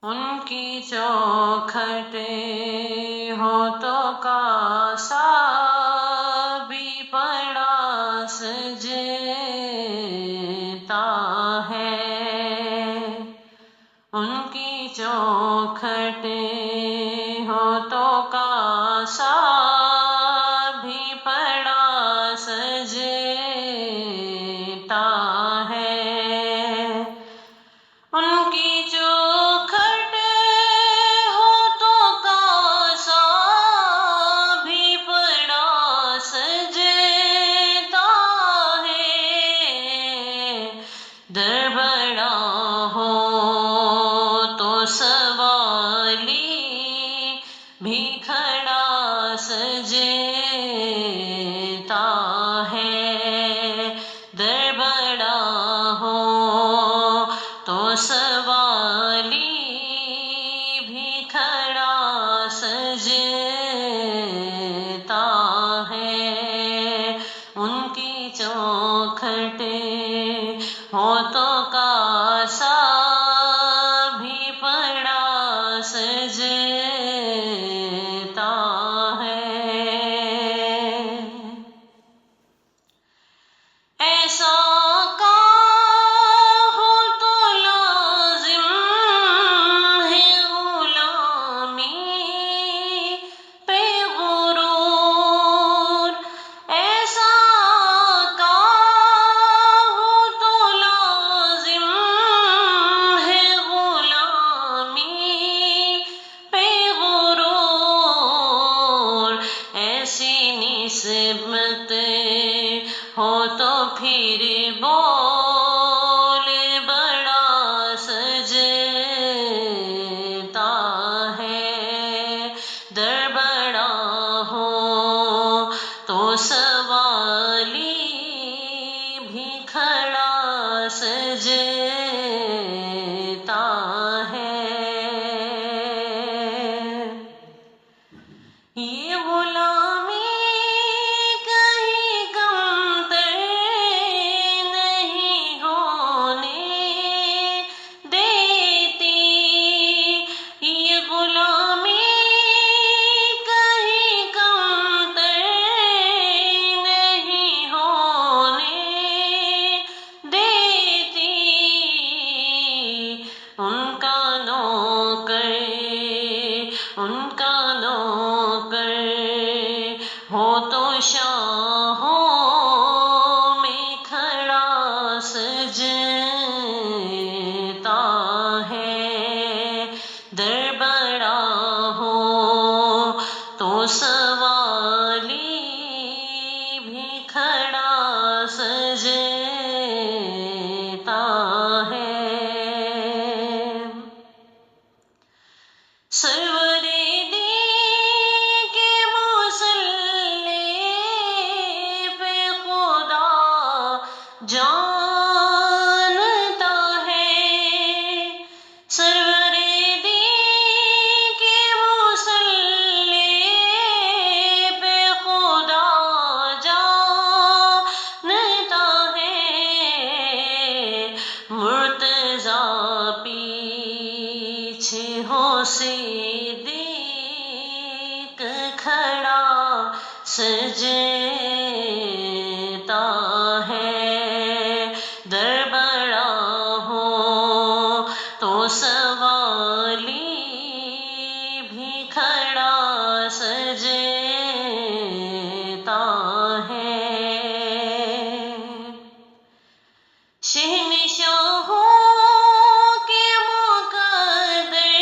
ان کی چوکھٹے ہونٹوں کا سا بھی پڑا سجتا ہے، ان کی چوکھٹے ہونٹوں کا سا بھی پڑا سجتا ہے، ان کی چوکھٹے ہونٹوں کا سا بھی پڑا سجتا ہے، در بڑا ہو تو سوالی بھی کھڑا سجتا ہے، در بڑا ہو تو سوالی بھی کھڑا سجتا ہے، ان کی چوکھٹے ہونٹوں کا سا بھی پڑا سجتا ہے۔ ایسا کام ہو تو لازم ہے غلامی پہ غرور، ایسا کام ہو تو لازم ہے غلامی پہ غرور، ایسی نسبتیں ہو تو پھر بول بڑا سجتا ہے، در بڑا ہو تو سوالی بھی کھڑا سجتا ہے، یہ غلامی ہو تو شاہوں میں کھڑا سجتا ہے، در بڑا ہو تو سوالی بھی کھڑا سجتا ہے، سرور جانتا ہے، سرور دی کے مصلی پہ خدا جانتا ہے، مرتضیٰ پیچھے ہو صدیق کھڑا سجتا ہے، در بڑا ہو تو سوالی بھی کھڑا سجتا ہے، شہنشاہوں کے مقدر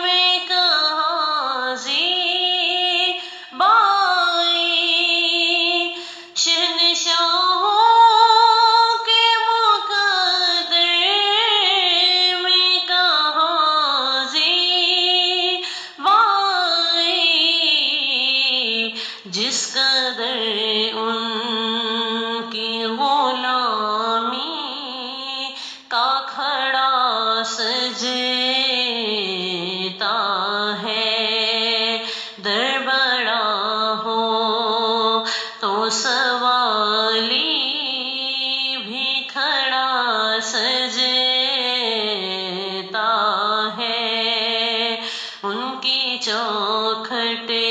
میں کہاں زیبائی، شہنشاہوں کے مقدر میں کہاں زیبائی، جس قدر ان کی غلامی کا کھڑا سجتا ہے، در بڑا ہو تو سوالی بھی کھڑا سجتا کھٹے